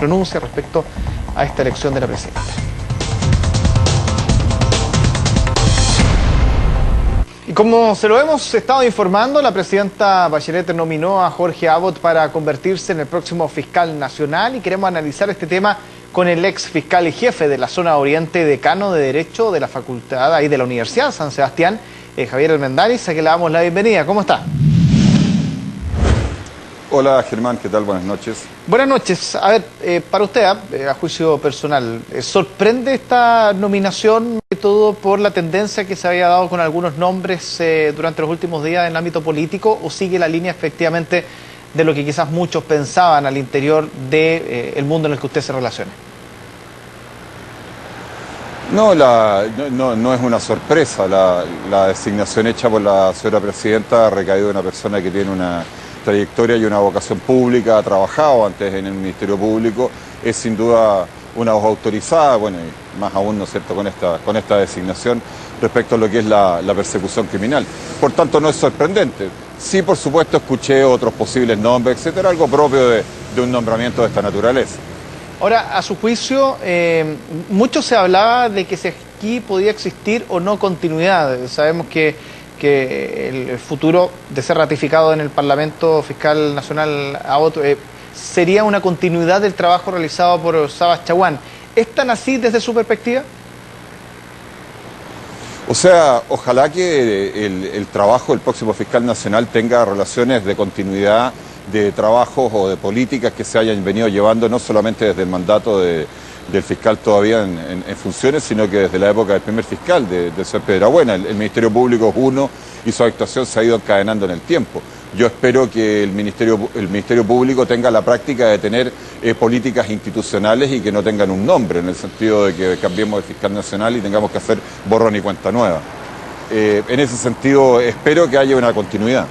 pronuncia respecto a esta elección de la presidenta. Y como se lo hemos estado informando, la presidenta Bachelet nominó a Jorge Abot para convertirse en el próximo fiscal nacional, y queremos analizar este tema con el ex fiscal y jefe de la zona oriente, decano de Derecho de la Facultad ahí de la Universidad San Sebastián, Javier Armendáriz, a quien le damos la bienvenida. ¿Cómo está? Hola Germán, ¿qué tal? Buenas noches. Buenas noches. A ver, para usted, a juicio personal, ¿sorprende esta nominación, sobre todo por la tendencia que se había dado con algunos nombres durante los últimos días en el ámbito político, o sigue la línea efectivamente de lo que quizás muchos pensaban al interior del mundo en el que usted se relaciona? No, no es una sorpresa. La designación hecha por la señora presidenta ha recaído en una persona que tiene una trayectoria y una vocación pública, ha trabajado antes en el Ministerio Público, es sin duda una voz autorizada, bueno, y más aún, ¿no es cierto?, con esta designación respecto a lo que es la persecución criminal. Por tanto, no es sorprendente. Sí, por supuesto, escuché otros posibles nombres, etcétera, algo propio de un nombramiento de esta naturaleza. Ahora, a su juicio, mucho se hablaba de que si aquí podía existir o no continuidad. Sabemos que el futuro de ser ratificado en el Parlamento Fiscal Nacional Abot sería una continuidad del trabajo realizado por Sabas Chaguán. ¿Es tan así desde su perspectiva? O sea, ojalá que el trabajo del próximo fiscal nacional tenga relaciones de continuidad de trabajos o de políticas que se hayan venido llevando no solamente desde el mandato del fiscal todavía en funciones, sino que desde la época del primer fiscal, de Sr. Piedrabuena. El Ministerio Público es uno y su actuación se ha ido encadenando en el tiempo. Yo espero que el Ministerio Público tenga la práctica de tener políticas institucionales y que no tengan un nombre, en el sentido de que cambiemos de fiscal nacional y tengamos que hacer borrón y cuenta nueva. En ese sentido, espero que haya una continuidad.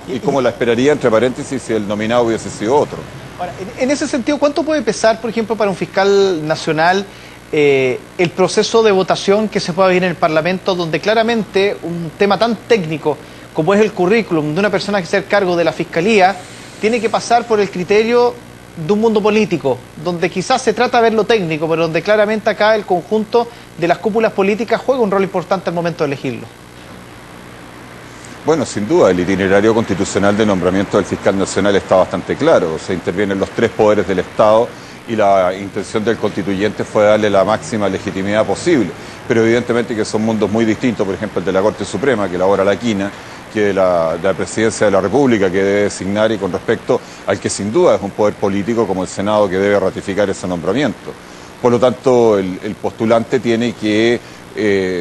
Y como la esperaría, entre paréntesis, si el nominado hubiese sido otro. Ahora, en ese sentido, ¿cuánto puede pesar, por ejemplo, para un fiscal nacional el proceso de votación que se pueda vivir en el Parlamento, donde claramente un tema tan técnico como es el currículum de una persona que sea a cargo de la Fiscalía tiene que pasar por el criterio de un mundo político, donde quizás se trata de ver lo técnico, pero donde claramente acá el conjunto de las cúpulas políticas juega un rol importante al momento de elegirlo? Bueno, sin duda, el itinerario constitucional de nombramiento del fiscal nacional está bastante claro. Se intervienen los tres poderes del Estado y la intención del constituyente fue darle la máxima legitimidad posible. Pero evidentemente que son mundos muy distintos, por ejemplo el de la Corte Suprema, que elabora la quina, que de la Presidencia de la República, que debe designar, y con respecto al que sin duda es un poder político como el Senado, que debe ratificar ese nombramiento. Por lo tanto, el postulante tiene que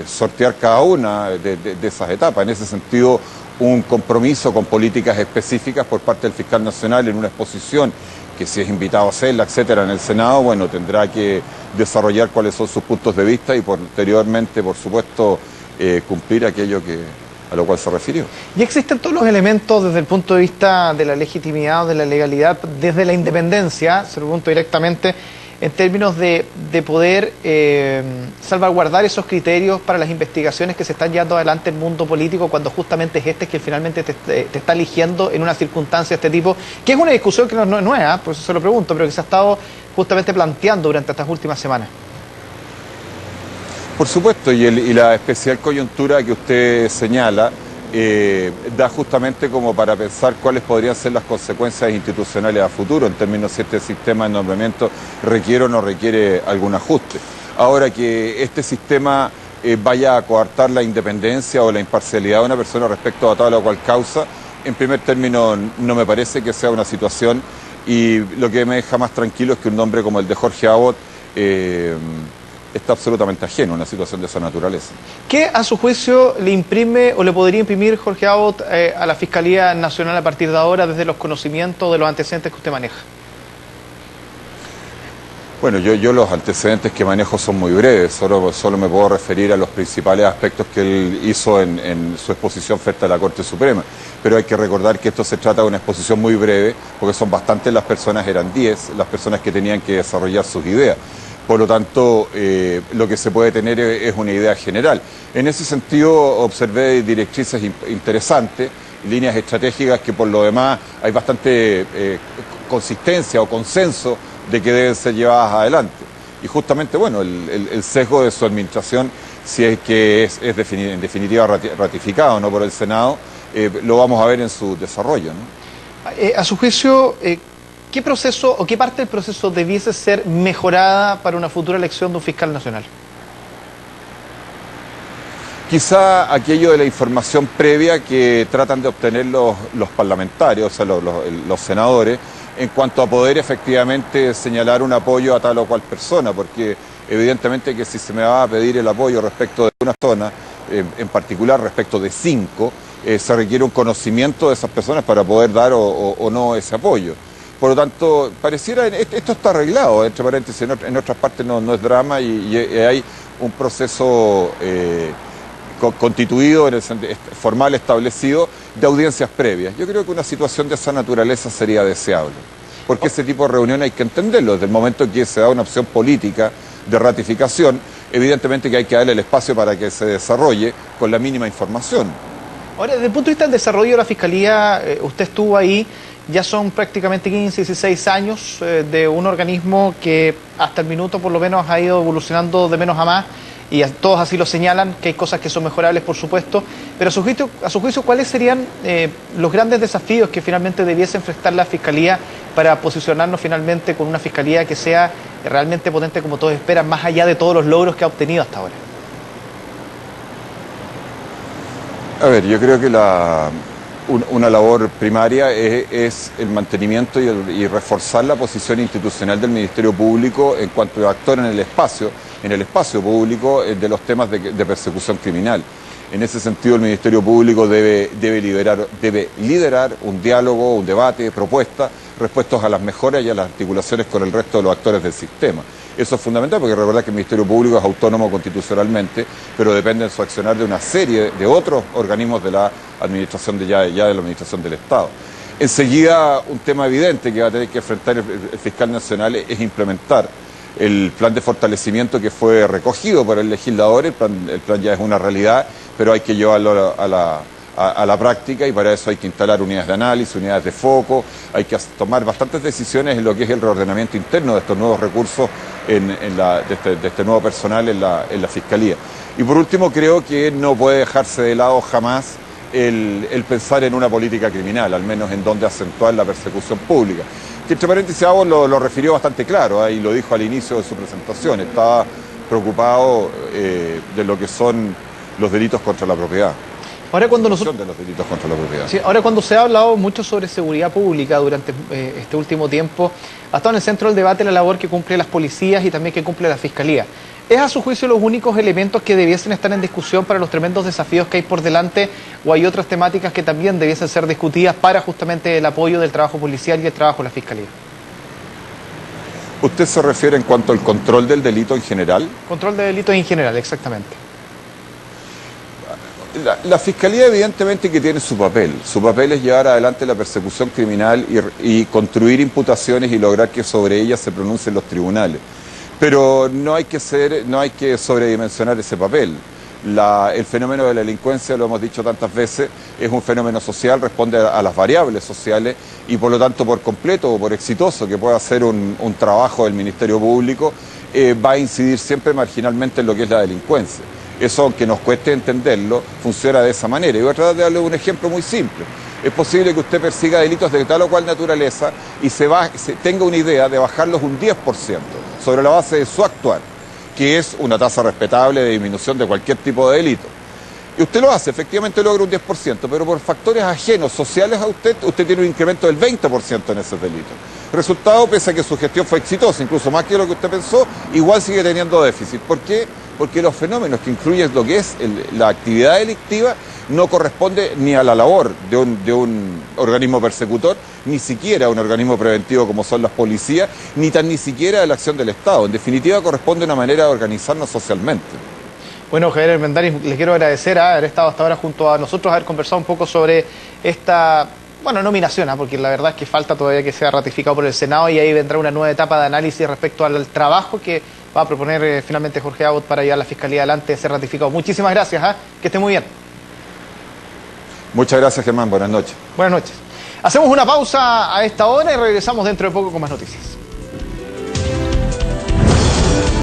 sortear cada una de esas etapas. En ese sentido, un compromiso con políticas específicas por parte del fiscal nacional en una exposición que, si es invitado a hacerla, etcétera, en el Senado, bueno, tendrá que desarrollar cuáles son sus puntos de vista y posteriormente, por supuesto, cumplir aquello a lo cual se refirió. ¿Y existen todos los elementos desde el punto de vista de la legitimidad o de la legalidad, desde la independencia, se lo pregunto directamente, en términos de poder salvaguardar esos criterios para las investigaciones que se están llevando adelante en el mundo político, cuando justamente es que finalmente te está eligiendo en una circunstancia de este tipo, que es una discusión que no es nueva, por eso se lo pregunto, pero que se ha estado justamente planteando durante estas últimas semanas? Por supuesto, y la especial coyuntura que usted señala da justamente como para pensar cuáles podrían ser las consecuencias institucionales a futuro en términos si este sistema de nombramiento requiere o no requiere algún ajuste. Ahora, que este sistema vaya a coartar la independencia o la imparcialidad de una persona respecto a tal o cual causa, en primer término no me parece que sea una situación, y lo que me deja más tranquilo es que un nombre como el de Jorge Abot está absolutamente ajeno a una situación de esa naturaleza. ¿Qué, a su juicio, le imprime o le podría imprimir Jorge Abot a la Fiscalía Nacional a partir de ahora, desde los conocimientos de los antecedentes que usted maneja? Bueno, yo los antecedentes que manejo son muy breves, solo me puedo referir a los principales aspectos que él hizo en su exposición frente a la Corte Suprema. Pero hay que recordar que esto se trata de una exposición muy breve, porque son bastantes las personas, eran 10, las personas que tenían que desarrollar sus ideas. Por lo tanto, lo que se puede tener es una idea general. En ese sentido, observé directrices interesantes, líneas estratégicas que por lo demás hay bastante consistencia o consenso de que deben ser llevadas adelante. Y justamente, bueno, el sesgo de su administración, si es que es en definitiva ratificado, ¿no?, por el Senado, lo vamos a ver en su desarrollo, ¿no? A su juicio, ¿qué proceso o qué parte del proceso debiese ser mejorada para una futura elección de un fiscal nacional? Quizá aquello de la información previa que tratan de obtener los parlamentarios, o sea, los senadores, en cuanto a poder efectivamente señalar un apoyo a tal o cual persona, porque evidentemente que si se me va a pedir el apoyo respecto de una zona, en particular respecto de 5, se requiere un conocimiento de esas personas para poder dar o no ese apoyo. Por lo tanto, pareciera, esto está arreglado, entre paréntesis, en otras partes no es drama y hay un proceso constituido, formal, establecido, de audiencias previas. Yo creo que una situación de esa naturaleza sería deseable, porque ese tipo de reunión hay que entenderlo. Desde el momento que se da una opción política de ratificación, evidentemente que hay que darle el espacio para que se desarrolle con la mínima información. Ahora, desde el punto de vista del desarrollo de la Fiscalía, usted estuvo ahí, ya son prácticamente 15, 16 años de un organismo que hasta el minuto por lo menos ha ido evolucionando de menos a más, y todos así lo señalan, que hay cosas que son mejorables, por supuesto, pero a su juicio, ¿cuáles serían los grandes desafíos que finalmente debiese enfrentar la Fiscalía para posicionarnos finalmente con una Fiscalía que sea realmente potente como todos esperan, más allá de todos los logros que ha obtenido hasta ahora? A ver, yo creo que una labor primaria es el mantenimiento y reforzar la posición institucional del Ministerio Público en cuanto a actor en el espacio público de los temas de persecución criminal. En ese sentido, el Ministerio Público debe liderar un diálogo, un debate, propuestas respecto a las mejoras y a las articulaciones con el resto de los actores del sistema. Eso es fundamental porque recordad que el Ministerio Público es autónomo constitucionalmente, pero depende en su accionar de una serie de otros organismos de la administración de la administración del Estado. Enseguida, un tema evidente que va a tener que enfrentar el fiscal nacional es implementar el plan de fortalecimiento que fue recogido por el legislador. El plan ya es una realidad, pero hay que llevarlo a la práctica, y para eso hay que instalar unidades de análisis, unidades de foco, hay que tomar bastantes decisiones en lo que es el reordenamiento interno de estos nuevos recursos, de este nuevo personal en la Fiscalía. Y por último, creo que no puede dejarse de lado jamás el pensar en una política criminal, al menos en donde acentuar la persecución pública. Que entre paréntesis lo refirió bastante claro, y lo dijo al inicio de su presentación, estaba preocupado de lo que son los delitos contra la propiedad. Ahora cuando Sí, ahora cuando se ha hablado mucho sobre seguridad pública durante este último tiempo, ha estado en el centro del debate la labor que cumple las policías y también que cumple la Fiscalía. ¿Es a su juicio los únicos elementos que debiesen estar en discusión para los tremendos desafíos que hay por delante, o hay otras temáticas que también debiesen ser discutidas para justamente el apoyo del trabajo policial y el trabajo de la Fiscalía? ¿Usted se refiere en cuanto al control del delito en general? Control de delitos en general, exactamente. La Fiscalía evidentemente que tiene su papel es llevar adelante la persecución criminal y construir imputaciones y lograr que sobre ellas se pronuncien los tribunales. Pero no hay que sobredimensionar ese papel. El fenómeno de la delincuencia, lo hemos dicho tantas veces, es un fenómeno social, responde a las variables sociales, y por lo tanto, por completo o por exitoso que pueda ser un trabajo del Ministerio Público, va a incidir siempre marginalmente en lo que es la delincuencia. Eso, aunque nos cueste entenderlo, funciona de esa manera. Y voy a tratar de darle un ejemplo muy simple. Es posible que usted persiga delitos de tal o cual naturaleza y tenga una idea de bajarlos un 10% sobre la base de su actuar, que es una tasa respetable de disminución de cualquier tipo de delito. Y usted lo hace, efectivamente logra un 10%, pero por factores ajenos, sociales a usted tiene un incremento del 20% en esos delitos. Resultado, pese a que su gestión fue exitosa, incluso más que lo que usted pensó, igual sigue teniendo déficit. ¿Por qué? Porque los fenómenos que incluyen lo que es la actividad delictiva no corresponde ni a la labor de un organismo persecutor, ni siquiera a un organismo preventivo como son las policías, ni siquiera a la acción del Estado. En definitiva, corresponde a una manera de organizarnos socialmente. Bueno, Javier Armendáriz, le quiero agradecer haber estado hasta ahora junto a nosotros, haber conversado un poco sobre esta, nominación, porque la verdad es que falta todavía que sea ratificado por el Senado, y ahí vendrá una nueva etapa de análisis respecto al trabajo que va a proponer finalmente Jorge Abbott para llevar la Fiscalía adelante, ser ratificado. Muchísimas gracias, que esté muy bien. Muchas gracias, Germán. Buenas noches. Buenas noches. Hacemos una pausa a esta hora y regresamos dentro de poco con más noticias.